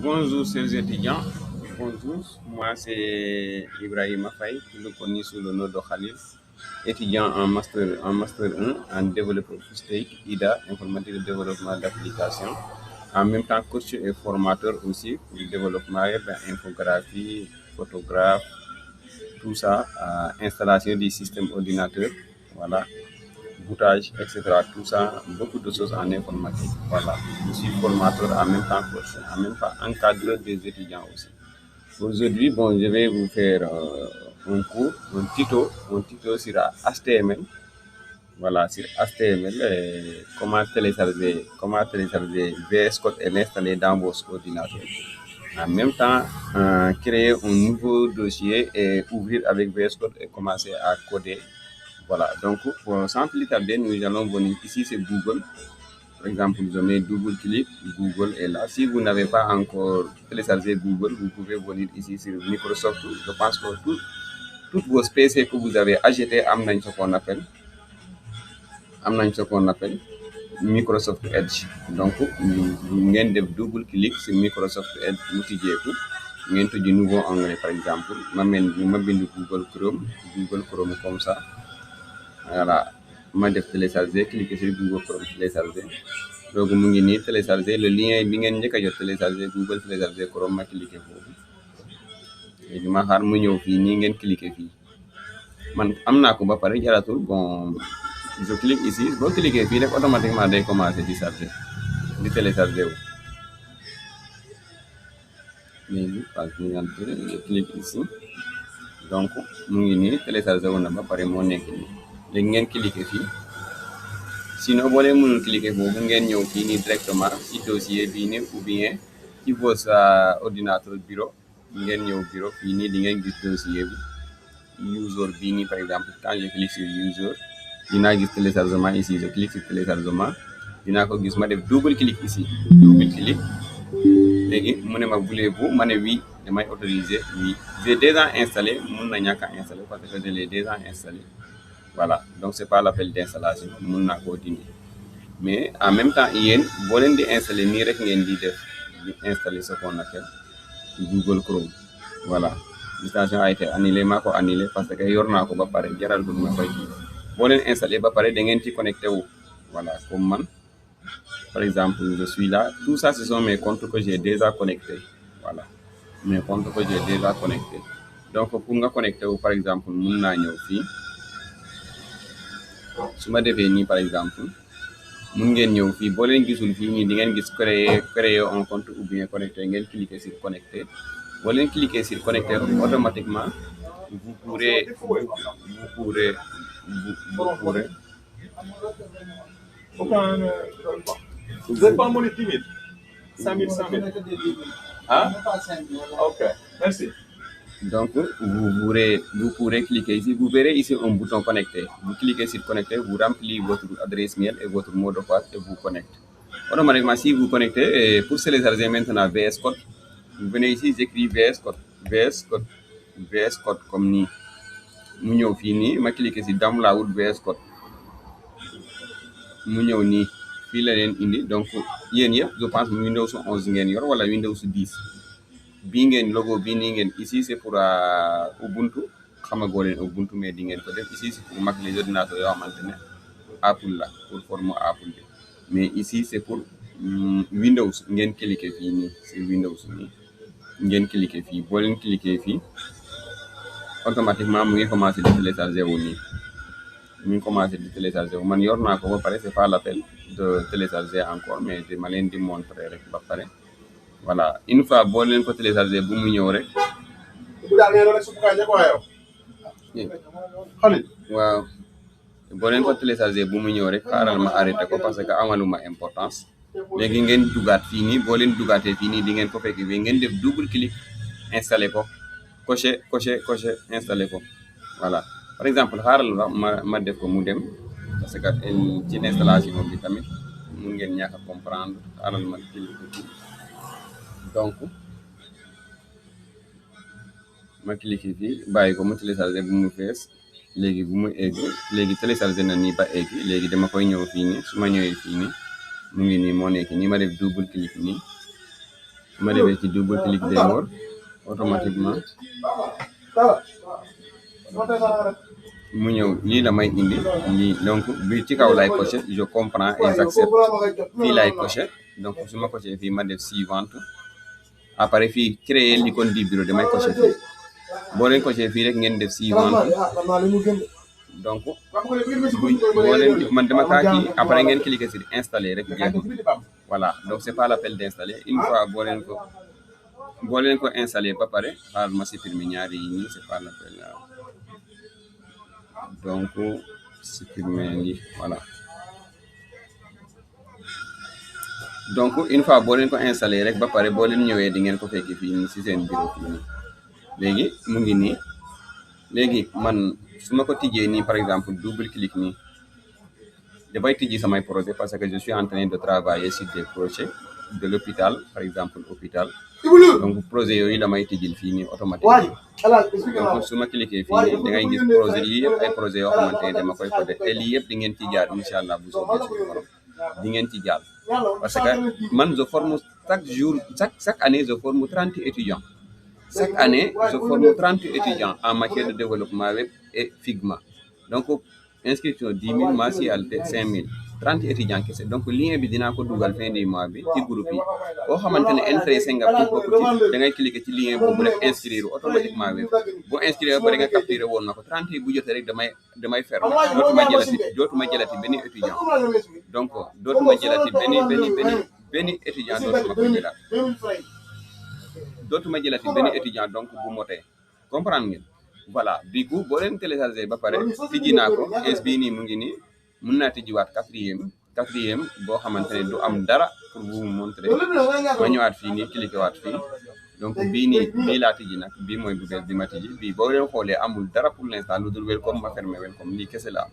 Bonjour, chers étudiants. Bonjour, moi c'est Ibrahima Faye, plus connu sous le nom de Khalil, étudiant en master 1 en développeur full stack, IDA, informatique de développement d'application. En même temps, coach et formateur aussi pour le développement web, infographie, photographe, tout ça, installation du système ordinateur, voilà, boutage, etc. Tout ça, beaucoup de choses en informatique. Voilà. Je suis formateur en même temps coach, en même temps encadreur des étudiants aussi. Aujourd'hui, bon, je vais vous faire un cours, un tuto sur HTML. Voilà, sur HTML, comment télécharger VS Code et l'installer dans vos ordinateurs. En même temps, créer un nouveau dossier et ouvrir avec VS Code et commencer à coder. Voilà, donc sans plus tarder, nous allons venir ici, c'est Google. Par exemple, je mets double-clic, Google est là. Si vous n'avez pas encore téléchargé Google, vous pouvez venir ici sur Microsoft. Je pense que toutes vos PC que vous avez achetés amènent ce qu'on appelle Microsoft Edge. Donc, vous avez double-clic sur Microsoft Edge, vous avez du nouveau onglet, par exemple. Je mets Google Chrome comme ça. Voilà, ma def télécharger, cliquer sur Google Chrome télécharger. Donc mu ngi nii télécharger le lien bi ngeen njëkk a jot télécharger Google télécharger Chrome ma cliquer foofu léegi ma xaar mu ñëw fii nii ngeen cliquer fii man am naa ko ba pare jaratul bon je clique ici boo cliquer fii rek automatiquement day commencer di charger di télécharger wu léegi page suivante je clique ici donc mu ngi nii télécharger wu na ba pare moo nekk nii léegi ngeen cliquer fii sinon boo leen mënul cliquer foofu ngeen ñëw fii nii directement ci dossier bii nii ou bien ci vos ordinateur bureau ngeen ñëw bureau fii nii di ngeen gis dossier bi user bii nii par exemple quand je clique sur user dinaa gis téléchargement ici je clique sur téléchargement dinaa ko gis ma def double clic ici double clic léegi mu ne ma voulez-vous ma ne oui damay autoriser oui j'ai déjà installé mun na ñàkk a installé parce que je l'ai déjà installé. Voilà, donc c'est pas l'appel d'installation mun naa koo dindi mais en même temps yéen boo leen di installer nii rek ngeen di def di installer ce qu'on appelle Google Chrome. Voilà, l'installation a été annulée maa ko annulé parce que yor naa ko ba pare jaral du ma koy kii boo leen installer ba pare da ngeen ci connecté wu. Voilà, comme man par exemple je suis là, tout ça ce sont mes comptes que j'ai déjà connectés. Voilà, mes comptes que j'ai déjà connectés. Donc pour nga connecté wu par exemple mun naa ñëw fii su ma defee nii par exemple mun ngeen ñëw fii boo leen gisul fii nii di ngeen gis créer un compte ou bien connecter ngeen cliquer sur connecter boo leen cliquer sur connecter automatiquement vous pourrez Vous n'êtes pas monnaie timide. 5 000, 5 000. Hein? Ok, merci. Donc, vous pourrez cliquer ici. Vous verrez ici un bouton connecter. Vous cliquez sur connecter, vous remplissez votre adresse mail et votre mot de passe et vous connectez. Automatiquement, si vous connectez, pour télécharger maintenant VS Code, vous venez ici, j'écris VS Code comme ni. Mu ñëw fii nii ma cliquer sur download VS Code. Mu ñëw nii fii la leen indi donc yéen yëpp je pense Windows 11 ngeen yor wala Windows 10. bii ngeen logo bii nii ngeen ici c'est pour Ubuntu xamagoo leen Ubuntu mais di ngeen ko def ici c'est pour Mac les ordinateurs yoo xamante ne Apple la pour forme Apple bi mais ici c'est pour Windows ngeen cliquer fii nii sur Windows nii ngeen cliquer fii boo leen cliquer fii automatiquement mu ngi commencé di télécharger wu nii mu ngi commencé di télécharger wu man yor naa ko ba pare c'est pas l'appel de télécharger encore mais ma leen di montrer rek ba pare. Voilà, une fois boo leen ko télécharger bu mu ñëw rek waaw boo leen ko télécharger bu mu ñëw rek xaaral ma arrêté ko parce que amaluma importance léegi ngeen dugaat fii nii boo leen dugaatee fii nii di ngeen ko fekk bi ngeen def double clic installé ko coché installé ko. Voilà, par exemple xaaral ma def ko mu dem parce que ci installation bi tamit mun ngeen ñàkk a comprendre xaaral ma clic ko donc ma cliquer fii bàyyi ko mu télécharger bu mu fees léegi bu mu egg léegi télécharger na nii ba egg léegi dama koy ñëw fii nii su ma ñëwee fii nii mu ngi nii moo nekk nii ma def double clic nii ma defee ci double clic day wër automatiquement mu ñëw lii la may indi lii donc bi ci kaw lay coché je comprends et j'accepte fii lay coché donc su ma coché fii ma def suivante après fii créer l'icône du bureau damay coché fii boo leen coché fii rek ngeen def suivante donc boo leen man dama kaa kii après ngeen cliquer sur installer rek jeex voilà donc c'est pas l'appel d'installer une fois boo leen ko installer ba pare xaaral ma supprimer ñaari yi nii c'est pas l'appel donc supprimer lii voilà donc une fois boo leen ko installer rek ba pare boo leen ñëwee di ngeen ko fekk fii nii ci seen bureau fii nii léegi mu ngi nii léegi man su ma ko tijjee nii par exemple double clic nii dafay tijji samay projet parce que je suis en train de travailler sur des projets de l'hôpital par exemple hôpital donc projet yooyu damay tijjil fii nii automatiquement donc su ma cliquer fii nii da ngay gis projet yi yëpp ay projet yoo xamante ne dama koy codé te lii yëpp di ngeen ci jaar incha allah bu soobee suñu borom di ngeen ci jaar parce que man je forme chaque jour chaque année je forme 30 étudiants chaque année je forme 30 étudiants en matière de développement web et Figma donc inscription 10 000 mensualité 5 000 30 étudiants kese donc lien bi dinaa ko dugal fin du mois bi ci groupe yi boo xamante ne intéressé nga pour bokk ci da ngay cliquer ci lien boobu rek inscrire automatiquement web boo inscrire ba nga capturé woon na ko 30 yi bu jotee rek damay fermer dootuma jëlati benn étudiant donc dootuma jëlati benn étudiant dootuma ko jëlaat dootuma jëlati benn étudiant donc bu motee comprendre ngeen voilà du coup boo leen téléchargé ba pare tijji naa ko es bii nii mu ngi nii mën naa tijjiwaat quatrième boo xamante ne du am dara pour vous montrer ma ñëwaat fii nii cliqué waat fii donc bii laa tijji nag bii mooy bu bees bi ma tijji bii boo leen xoolee amul dara pour l'instant lu dul welcome ma fermé welcome lii kese la am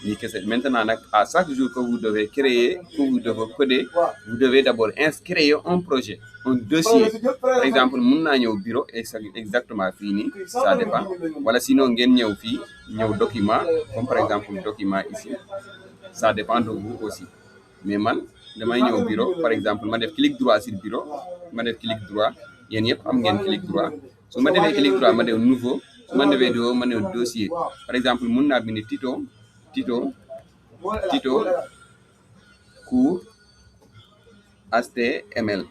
lii kese maintenant nag à chaque jour que vous devez créer que vous devez coder vous devez d'abord créer un projet un dossier par exemple mun naa ñëw bureau exactement fii nii ça dépend wala sinon ngeen ñëw fii ñëw document comme par exemple document ici ça dépend de vous aussi mais man damay ñëw bureau par exemple ma def clic droit sur bureau ma def clic droit yéen yëpp am ngeen clic droit su ma defee clic droit ma def nouveau su ma defee nouveau ma def dossier par exemple mun naa bind Tito cours HTML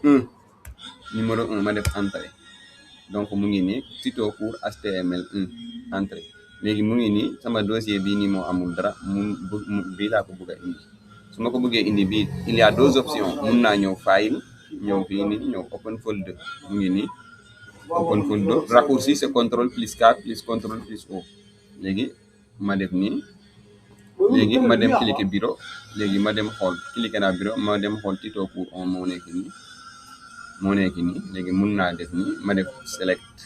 1 numéro 1 ma def entrée donc mu ngi nii Tito cours HTML 1 entrée léegi mu ngi nii sama dossier bii nii moo amul dara bii laa ko bëgg a indi su ma ko bëggee indi bii il y a deux options mun naa ñëw file ñëw fii nii ñëw open folder mu ngi nii open folder raccourci c'est contrôle plus K plus contrôle plus O léegi ma def nii léegi ma dem cliquer bureau léegi ma dem xool cliquer naa bureau ma dem xool Tito cours on moo nekk nii léegi mun naa def nii ma def select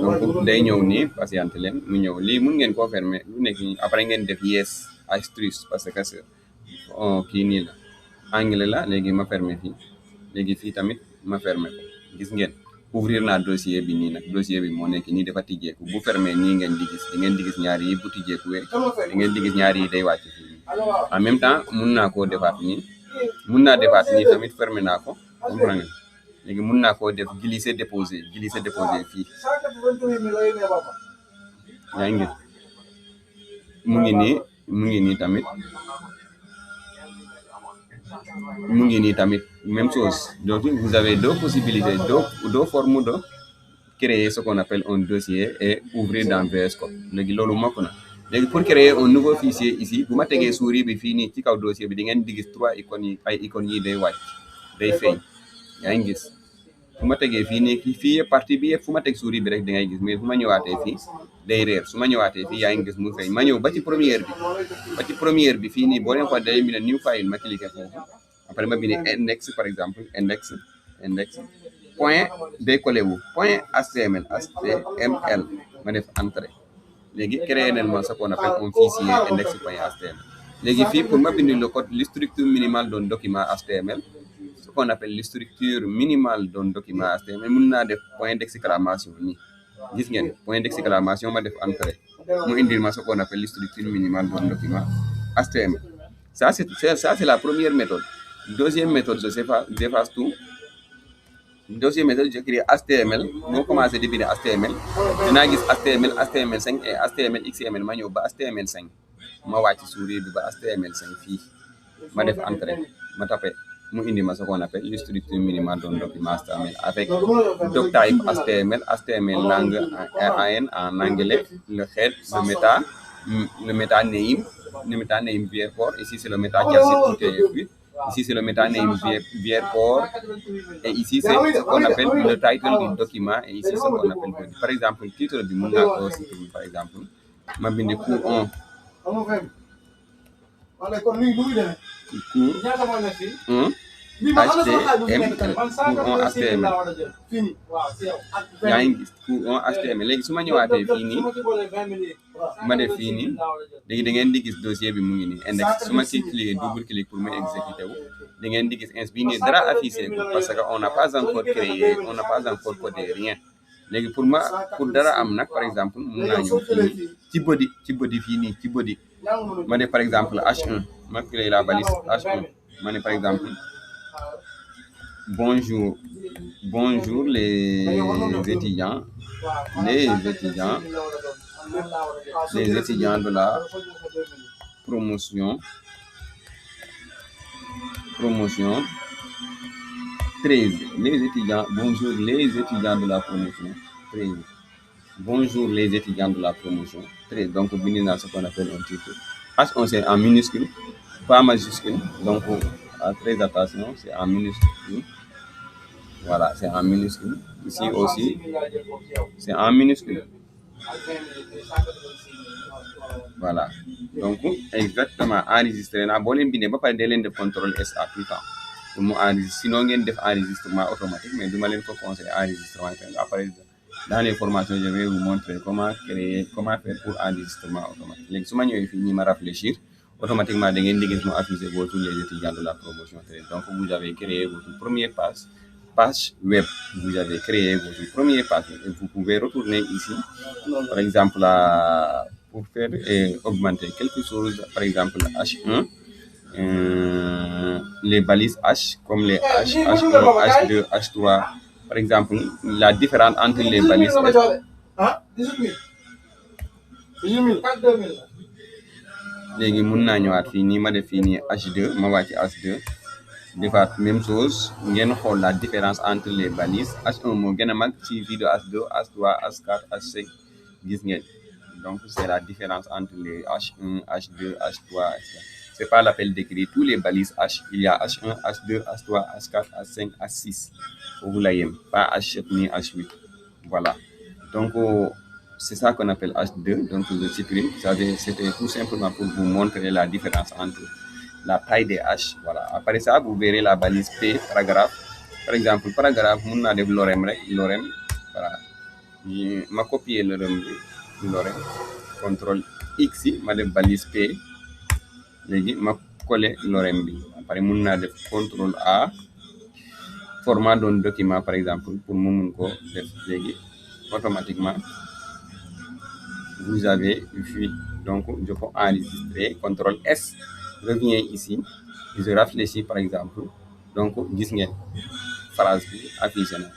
donc day ñëw nii patiente leen mu ñëw lii mun ngeen koo fermer lu nekk nii après ngeen def yes asterisk parce que kii nii la anglais la léegi ma fermer fii léegi fii tamit ma fermer ko gis ngeen ouvrir naa dossier bi nii nag dossier bi moo nekk nii dafa tijjeeku bu fermer nii ngeen di gis ñaari yi bu tijjeeku wee di ngeen di gis ñaari yi day wàcc fii en même temps mun naa koo defaat nii tamit fermer naa ko comprendre nga léegi mun naa koo def glisser déposer fii yaa ngi mu ngi nii tamit même chose donc vous avez deux possibilités deux formes de créer ce qu'on appelle un dossier et ouvrir dans VS Code léegi loolu mokk na léegi pour créer un nouveau fichier ici bu ma tegee souris bi fii nii ci kaw dossier bi di ngeen di gis trois icônes yi ay icônes yi day wàcc day feeñ yaa ngi gis fu ma tegee fii nii fii yëpp partie bi yëpp fu ma teg souris bi rek da ngay gis mais fu ma ñëwaatee fii day réer su ma ñëwaatee fii yaa ngi gis mu feeñ ma ñëw ba ci première bi fii nii boo leen xool day bind new file ma cliquer foofu après ma bind index par exemple index point day collé wu point html ma def entrée léegi créé nañ ma ce qu'on appelle un fichier index point html léegi fii pour ma bind le code la structure minimale d'un document html ce qu'on appelle la structure minimale d'un document html mun naa def point d'exclamation nii gis ngeen point d'exclamation ma def entrée mu indil ma ce qu'on appelle la structure minimale d'un document html ça c'est la première méthode. Deuxième méthode, j'efface tout. dossier méthode j'écris HTML moo commencé di bind HTML dinaa gis HTML5 et HTML XML ma ñëw ba HTML5 ma wàcc souris bi ba HTML5 fii ma def entrée ma tapé mu indi ma ce qu'on appelle le structure minimale d'un document HTML avec doctype HTML langue en anglais, le head, le meta name viewport. Ici c'est le meta classique UTF-8. Ici c'est le meta name viewport. Et ici c'est ce qu'on appelle le title du document. Et ici ce qu'on appelle body. Par exemple, le titre du monde par exemple, ma bindi cours 1. Cours 1. HTML yaa ngi gis cours 1 HTML léegi su ma ñëwaatee fii nii ma def fii nii léegi da ngeen di gis dossier bi mu ngi nii index su ma ci cliquer double clic pour mu exécuter wu da ngeen di gis ins bii nii dara affiché ko parce que on n'a pas encore créé on n'a pas encore codé rien léegi pour dara am nag par exemple mun naa ñëw fii nii ci body fii nii ci body ma def par exemple H1 ma créé la balise H1 ma ne par exemple bonjour les étudiants de la promotion 13 bonjour les étudiants de la promotion 13 bonjour les étudiants de la promotion 13 donc bind naa ce qu'on appelle un titre H1 c'est en minuscule pas majuscule donc très attention c'est en minuscule voilà c'est en minuscule ici aussi c'est en minuscule voilà donc exactement enregistré naa boo leen bindee ba pare dee leen def contrôle S à tout le temps pour mu enregistré sinon ngeen def enregistrement automatique mais duma leen ko conseiller enregistrement après dans les formations je vais vous montrer comment faire pour enregistrement automatique léegi su ma ñëwee fii ñi ma réfléchir automatiquement da ngeen di gis mu affiché tous les étudiants de la promotion 13 donc vous avez créé votre première page web vous avez créé votre première page et vous pouvez retourner ici par exemple pour faire augmenter quelque chose par exemple H1 les balises H comme les H1 H2 H3 par exemple la différence entre les balises léegi mun naa ñëwaat fii nii ma def fii nii H2 ma wàcc H2 defaat même chose ngeen xool la différence entre les balises H1 moo gën a mag ci vidéo H2 H3 H4 H5 gis ngeen donc c'est la différence entre les H1 H2 H3 H4 c'est pas l'appel d'écrire tous les balises H il y a H1 H2 H3 H4 H5 H6 foofu la yem pas H7 ni H8 voilà donc c'est ça qu'on appelle H2 donc je supprime c'était tout simplement pour vous montrer la différence entre la taille des H voilà après ça vous verrez la balise P paragraphe par exemple paragraphe mun naa def lorem voilà ma copier lorem contrôle X ma def balise P léegi ma coller lorem bi après mun naa def contrôle A format d'un document par exemple pour mu mun ko def léegi automatiquement vous avez vu donc je peux enregistrer contrôle S reviens ici je réfléchis par exemple donc gis ngeen phrase bi affiché na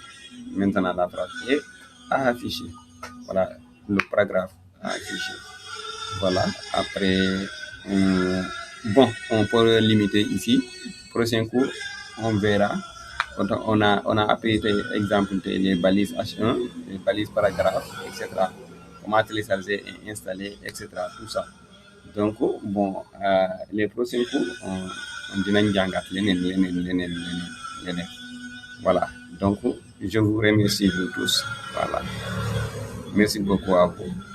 maintenant la phrase est affichée voilà le paragraphe affiché voilà après bon on peut limiter ici prochain cours on verra on a appris exemple les balises H1 les balises paragraphes etc comment télécharger et installer etc tout ça donc bon les prochains cours on dinañ jàngat leneen voilà donc je vous remercie vous tous voilà merci beaucoup à vous